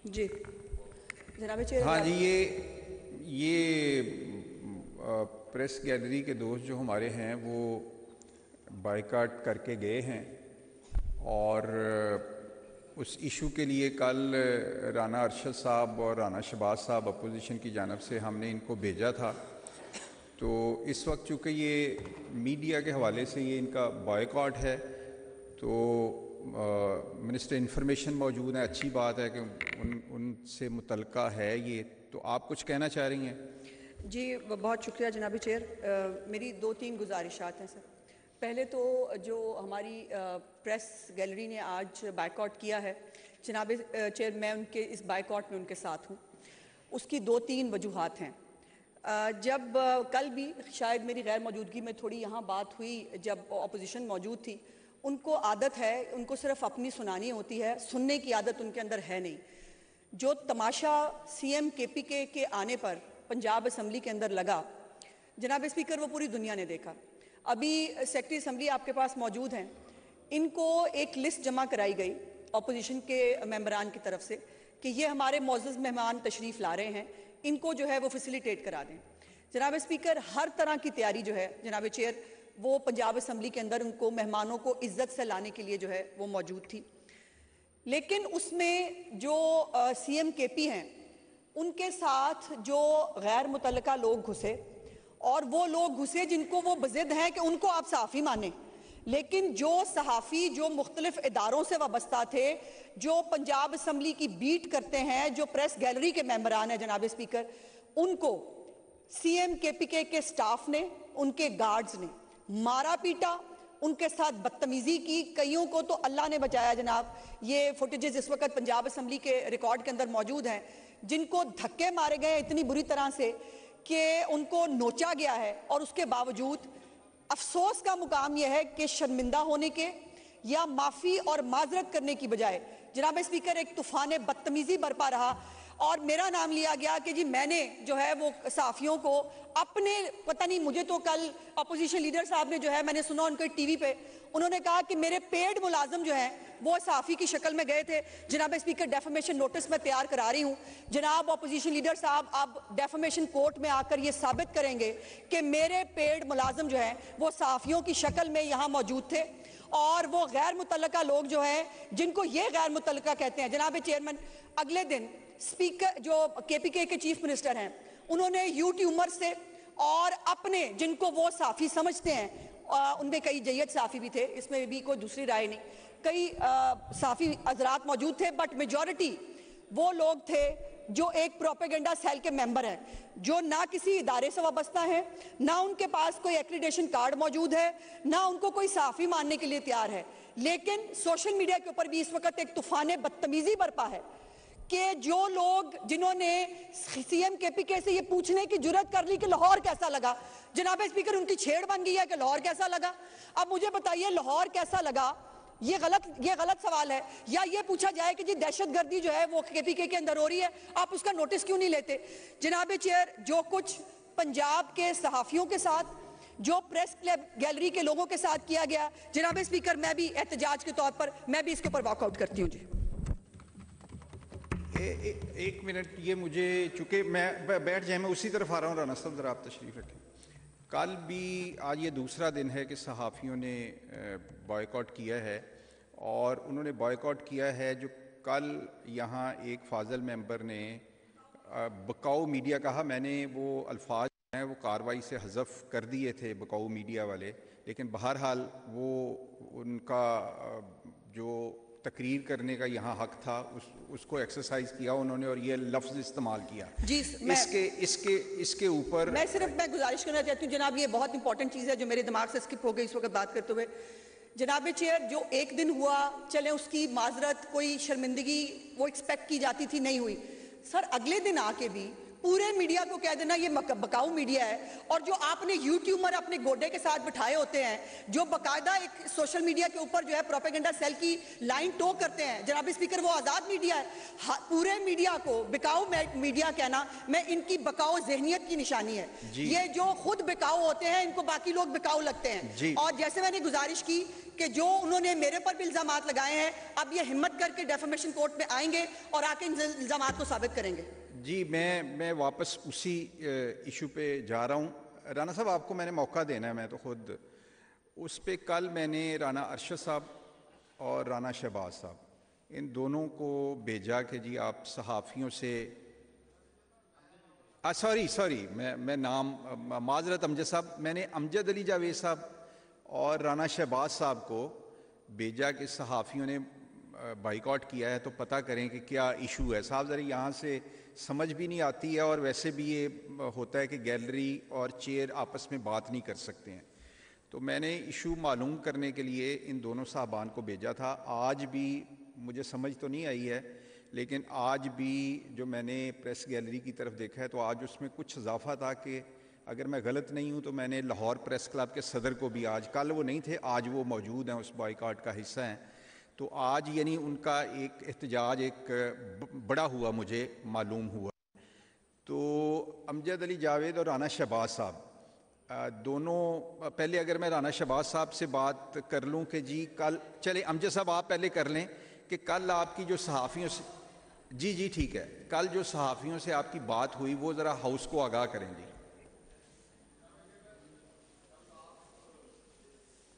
जी जनाब चेयर। हाँ जी, ये प्रेस गैलरी के दोस्त जो हमारे हैं वो बायकाट करके गए हैं और उस इशू के लिए कल राना अरशद साहब और राना शहबाज साहब अपोजिशन की जानब से हमने इनको भेजा था। तो इस वक्त चूँकि ये मीडिया के हवाले से ये इनका बायकॉट है, तो मिनिस्टर इंफॉर्मेशन मौजूद है, अच्छी बात है कि उनसे मुतल्लिका है ये। तो आप कुछ कहना चाह रही हैं? जी बहुत शुक्रिया जनाब चेयर। मेरी 2-3 गुजारिशात हैं सर। पहले तो जो हमारी प्रेस गैलरी ने आज बायकॉट किया है जनाब चेयर, मैं उनके इस बायकॉट में उनके साथ हूँ। उसकी 2-3 वजूहात हैं। जब कल भी शायद मेरी गैर मौजूदगी में थोड़ी यहाँ बात हुई, जब अपोजिशन मौजूद थी, उनको आदत है, उनको सिर्फ अपनी सुनानी होती है, सुनने की आदत उनके अंदर है नहीं। जो तमाशा सीएम केपीके के आने पर पंजाब असम्बली के अंदर लगा जनाब स्पीकर, वो पूरी दुनिया ने देखा। अभी सेक्रेटरी असम्बली आपके पास मौजूद हैं, इनको एक लिस्ट जमा कराई गई अपोजिशन के मेंबरान की तरफ से कि ये हमारे मौजूद मेहमान तशरीफ़ ला रहे हैं, इनको जो है वो फैसिलिटेट करा दें। जनाब स्पीकर, हर तरह की तैयारी जो है जनाब चेयर वो पंजाब असम्बली के अंदर उनको मेहमानों को इज्जत से लाने के लिए जो है वो मौजूद थी। लेकिन उसमें जो सीएम केपी हैं उनके साथ जो गैर मुतल्लिका लोग घुसे, और वो लोग घुसे जिनको वो बज़िद हैं कि उनको आप सहाफ़ी माने, लेकिन जो सहाफ़ी जो मुख्तलिफ इदारों से वाबस्ता थे, जो पंजाब असम्बली की बीट करते हैं, जो प्रेस गैलरी के मेंबरान हैं जनाब स्पीकर, उनको सीएम केपीके के स्टाफ ने, उनके गार्ड्स ने मारा पीटा, उनके साथ बदतमीजी की। कईयों को तो अल्लाह ने बचाया जनाब, ये फुटेजेस इस वक्त पंजाब असम्बली के रिकॉर्ड के अंदर मौजूद हैं, जिनको धक्के मारे गए इतनी बुरी तरह से कि उनको नोचा गया है। और उसके बावजूद अफसोस का मुकाम यह है कि शर्मिंदा होने के या माफ़ी और माजरत करने की बजाय जनाब स्पीकर एक तूफान बदतमीजी बरपा रहा, और मेरा नाम लिया गया कि जी मैंने जो है वो सहाफ़ियों को अपने, पता नहीं, मुझे तो कल अपोजिशन लीडर साहब ने जो है, मैंने सुना उनके टीवी पे, उन्होंने कहा कि मेरे पेड मुलाजिम जो हैं वो सहाफ़ी की शक्ल में गए थे। जनाब स्पीकर, डेफमेशन नोटिस मैं तैयार करा रही हूँ। जनाब अपोजिशन लीडर साहब अब डेफमेशन कोर्ट में आकर ये साबित करेंगे कि मेरे पेड मुलाजिम जो हैं वो सहाफ़ियों की शक्ल में यहाँ मौजूद थे, और वो गैर मुतल्लिका लोग जो हैं, जिनको ये गैर मुतल्लिका कहते हैं। जनाब चेयरमैन, अगले दिन स्पीकर जो केपीके के चीफ मिनिस्टर हैं, उन्होंने यूट्यूबर से और अपने जिनको वो साफ़ी समझते हैं, उनमें कई जय्यद साफ़ी भी थे, इसमें भी कोई दूसरी राय नहीं, कई साफ़ी हजरात मौजूद थे, बट मेजॉरिटी वो लोग थे जो एक प्रोपेगेंडा सेल के मेंबर हैं, जो ना किसी इदारे से वाबस्ता है, ना उनके पास कोई एक्रीडेशन कार्ड मौजूद है, ना उनको कोई साफ़ी मानने के लिए तैयार है। लेकिन सोशल मीडिया के ऊपर भी इस वक्त एक तूफान बदतमीजी बरपा है कि जो लोग, जिन्होंने सीएम केपीके से ये पूछने की जुर्रत कर ली कि लाहौर कैसा लगा, जनाब स्पीकर उनकी छेड़ बन गई है कि लाहौर कैसा लगा। अब मुझे बताइए, लाहौर कैसा लगा, ये गलत सवाल है, या ये पूछा जाए कि जी दहशतगर्दी जो है वो केपीके के अंदर हो रही है, आप उसका नोटिस क्यों नहीं लेते। जनाब चेयर, जो कुछ पंजाब के सहाफ़ियों के साथ, जो प्रेस क्लब गैलरी के लोगों के साथ किया गया, जनाब स्पीकर, मैं भी एहतजाज के तौर पर मैं भी इसके ऊपर वॉकआउट करती हूँ। जी एक मिनट, ये मुझे, चूँकि मैं बैठ जाए, मैं उसी तरफ आ रहा हूँ। राना साहब ज़रा आप तशरीफ़ रखें। कल भी, आज ये दूसरा दिन है कि सहाफ़ियों ने बॉयकॉट किया है, और उन्होंने बॉयकॉट किया है जो कल यहाँ एक फाजल मेंबर ने बकाऊ मीडिया कहा। मैंने वो अल्फाज हैं वो कार्रवाई से हज़फ कर दिए थे, बकाऊ मीडिया वाले, लेकिन बहरहाल वो उनका जो तकरीर करने का यहाँ हक था उसको एक्सरसाइज किया उन्होंने, और ये लफ्ज़ इस्तेमाल किया। जी, इसके ऊपर मैं गुजारिश करना चाहती हूँ जनाब, ये बहुत इंपॉर्टेंट चीज़ है जो मेरे दिमाग से स्किप हो गई इस वक्त बात करते हुए। जनाब चेयर, जो एक दिन हुआ, चले उसकी माजरत, कोई शर्मिंदगी वो एक्सपेक्ट की जाती थी, नहीं हुई। सर, अगले दिन आके भी पूरे मीडिया को कह देना ये बकाऊ मीडिया है, और जो आपने यूट्यूबर अपने गोडे के साथ बिठाए होते हैं, जो बाकायदा एक सोशल मीडिया के ऊपर जो है प्रोपेगेंडा सेल की लाइन टो करते हैं, जनाब स्पीकर, वो आज़ाद मीडिया है। पूरे मीडिया को बिकाऊ मीडिया कहना मैं इनकी बकाऊ जहनियत की निशानी है। ये जो खुद बिकाऊ होते हैं इनको बाकी लोग बिकाऊ लगते हैं। और जैसे मैंने गुजारिश की कि जो उन्होंने मेरे पर भी इल्जामात लगाए हैं, अब ये हिम्मत करके डेफेमेशन कोर्ट में आएंगे और आके इन इल्जामात को साबित करेंगे। जी, मैं वापस उसी इशू पे जा रहा हूँ। राना साहब, आपको मैंने मौका देना है, मैं तो खुद उस पे कल मैंने राना अरशद साहब और राना शहबाज साहब इन दोनों को भेजा कि जी आप सहाफ़ियों से सॉरी मैं नाम माजरत अमजद साहब, मैंने अमजद अली जावेद साहब और राना शहबाज साहब को भेजा कि सहाफ़ियों ने बाइकआउट किया है तो पता करें कि क्या इशू है। साहब ज़रा यहाँ से समझ भी नहीं आती है, और वैसे भी ये होता है कि गैलरी और चेयर आपस में बात नहीं कर सकते हैं। तो मैंने इशू मालूम करने के लिए इन दोनों साहबान को भेजा था। आज भी मुझे समझ तो नहीं आई है, लेकिन आज भी जो मैंने प्रेस गैलरी की तरफ देखा है तो आज उसमें कुछ इजाफा था कि अगर मैं गलत नहीं हूँ तो मैंने लाहौर प्रेस क्लब के सदर को भी आज, कल वो नहीं थे, आज वो मौजूद हैं, उस बॉयकॉट का हिस्सा हैं। तो आज यानी उनका एक एहतजाज एक बड़ा हुआ मुझे मालूम हुआ। तो अमजद अली जावेद और राना शहबाज साहब दोनों, पहले अगर मैं राना शहबाज साहब से बात कर लूं कि जी कल, चले अमजद साहब आप पहले कर लें कि कल आपकी जो सहाफ़ियों से, जी ठीक है, कल जो सहाफ़ियों से आपकी बात हुई वो ज़रा हाउस को आगाह करें। जी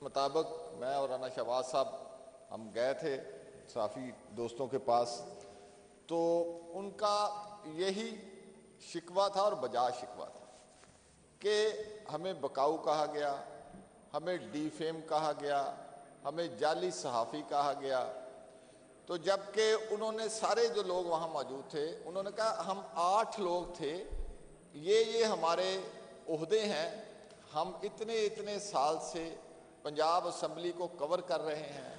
मुताबिक मैं और राना शहबाज साहब हम गए थे सहाफ़ी दोस्तों के पास, तो उनका यही शिकवा था और बजाय शिकवा था कि हमें बकाऊ कहा गया, हमें डीफेम कहा गया, हमें जाली सहाफ़ी कहा गया। तो जबकि उन्होंने सारे जो लोग वहाँ मौजूद थे उन्होंने कहा हम 8 लोग थे, ये हमारे ओहदे हैं, हम इतने साल से पंजाब असम्बली को कवर कर रहे हैं,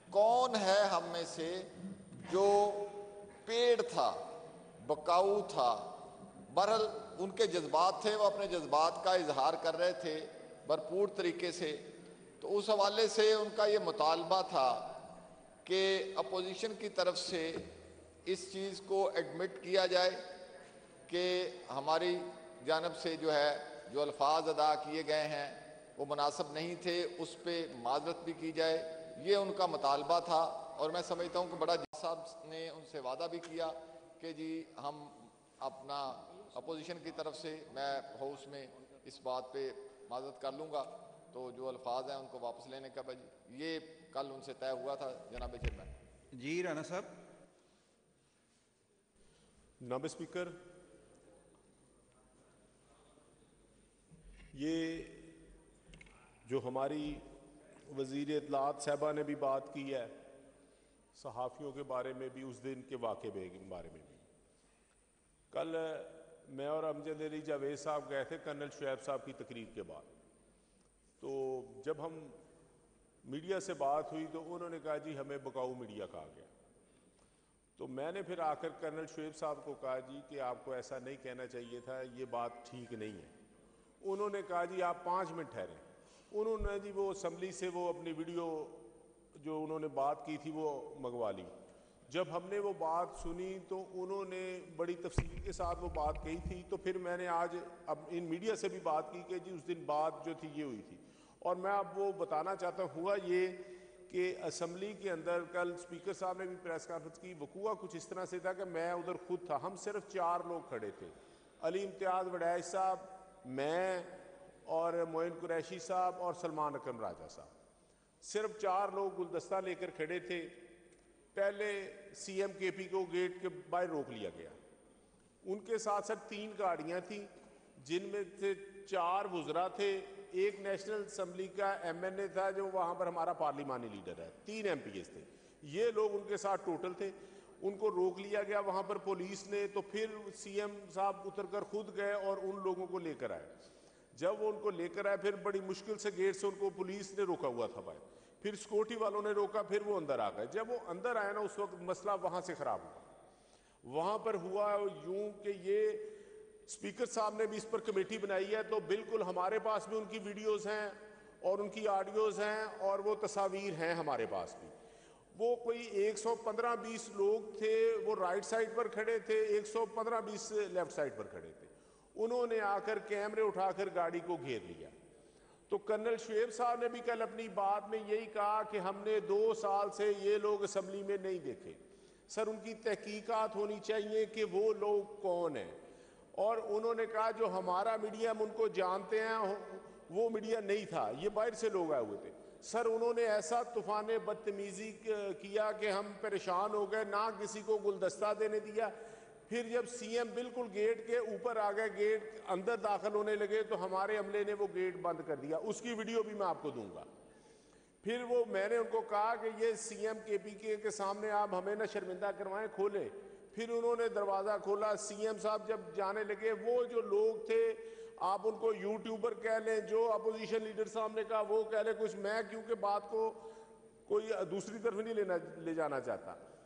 कौन है हम में से जो पेड़ था, बकाऊ था। बहरहाल उनके जज्बात थे, वो अपने जज्बात का इजहार कर रहे थे भरपूर तरीके से। तो उस हवाले से उनका ये मुतालबा था कि अपोजिशन की तरफ से इस चीज़ को एडमिट किया जाए कि हमारी जानब से जो है जो अल्फाज अदा किए गए हैं वो मुनासिब नहीं थे, उस पर माजरत भी की जाए, ये उनका मुतालबा था। और मैं समझता हूँ कि बड़ा साहब ने उनसे वादा भी किया कि जी हम अपना अपोजिशन की तरफ से मैं हाउस में इस बात पे माजरत कर लूँगा, तो जो अल्फाज हैं उनको वापस लेने का ये कल उनसे तय हुआ था जनाब चेयरमैन। जी राना साहब। जनाब स्पीकर, ये जो हमारी वज़ीर इत्तलात साहबा ने भी बात की है सहाफ़ियों के बारे में भी, उस दिन के वाक़े के बारे में भी, कल मैं और अमजद अली जावेद साहब गए थे कर्नल शुएब साहब की तकरीर के बाद। तो जब हम मीडिया से बात हुई तो उन्होंने कहा जी हमें बकाऊ मीडिया कहा गया। तो मैंने फिर आकर कर्नल शुएब साहब को कहा जी कि आपको ऐसा नहीं कहना चाहिए था, ये बात ठीक नहीं है। उन्होंने कहा जी आप 5 मिनट ठहरें। उन्होंने जी वो असम्बली से वो अपनी वीडियो जो उन्होंने बात की थी वो मंगवा ली। जब हमने वो बात सुनी तो उन्होंने बड़ी तफसील के साथ वो बात कही थी। तो फिर मैंने आज अब इन मीडिया से भी बात की कि जी उस दिन बात जो थी ये हुई थी। और मैं अब वो बताना चाहता हूँ, हुआ ये कि असम्बली के अंदर कल स्पीकर साहब ने भी प्रेस कॉन्फ्रेंस की, वकूआ कुछ इस तरह से था कि मैं उधर खुद था, हम सिर्फ 4 लोग खड़े थे, अली इम्तियाज़ वडैच साहब, मैं और मोइन कुरैशी साहब और सलमान अकरम राजा साहब, सिर्फ 4 लोग गुलदस्ता लेकर खड़े थे। पहले CMKP को गेट के बाहर रोक लिया गया। उनके साथ साथ 3 गाड़ियाँ थी जिनमें से 4 वुज़रा थे, एक नेशनल असम्बली का MNA था जो वहाँ पर हमारा पार्लिमानी लीडर है, 3 MPs थे, ये लोग उनके साथ टोटल थे। उनको रोक लिया गया वहाँ पर पुलिस ने। तो फिर CM साहब उतर कर खुद गए और उन लोगों को लेकर आए। जब वो उनको लेकर आए फिर बड़ी मुश्किल से गेट से उनको पुलिस ने रोका हुआ था भाई, फिर सिक्योरिटी वालों ने रोका, फिर वो अंदर आ गए। जब वो अंदर आए ना उस वक्त मसला वहाँ से ख़राब हुआ। वहाँ पर हुआ यूं कि ये स्पीकर साहब ने भी इस पर कमेटी बनाई है, तो बिल्कुल हमारे पास भी उनकी वीडियोज़ हैं और उनकी ऑडियोज़ हैं और वो तस्वीर हैं हमारे पास भी। वो कोई 115-20 लोग थे, वो राइट साइड पर खड़े थे, 115-20 लेफ्ट साइड पर खड़े थे। उन्होंने आकर कैमरे उठाकर गाड़ी को घेर लिया। तो कर्नल शुएब साहब ने भी कल अपनी बात में यही कहा कि हमने 2 साल से ये लोग असम्बली में नहीं देखे। सर, उनकी तहकीकात होनी चाहिए कि वो लोग कौन हैं। और उन्होंने कहा जो हमारा मीडिया हम उनको जानते हैं, वो मीडिया नहीं था, ये बाहर से लोग आए हुए थे। सर, उन्होंने ऐसा तूफान बदतमीजी किया कि हम परेशान हो गए, ना किसी को गुलदस्ता देने दिया। फिर जब सीएम बिल्कुल गेट के ऊपर आ गए, गेट अंदर दाखिल होने लगे, तो हमारे अमले ने वो गेट बंद कर दिया। उसकी वीडियो भी मैं आपको दूंगा। फिर वो मैंने उनको कहा कि ये सीएम केपीके के सामने आप हमें ना शर्मिंदा करवाएं, खोलें। फिर उन्होंने दरवाज़ा खोला। सीएम साहब जब जाने लगे, वो जो लोग थे, आप उनको यूट्यूबर कह लें, जो अपोजिशन लीडर साहब ने कहा वो कह लें कुछ, मैं क्योंकि बात को कोई दूसरी तरफ नहीं ले जाना चाहता।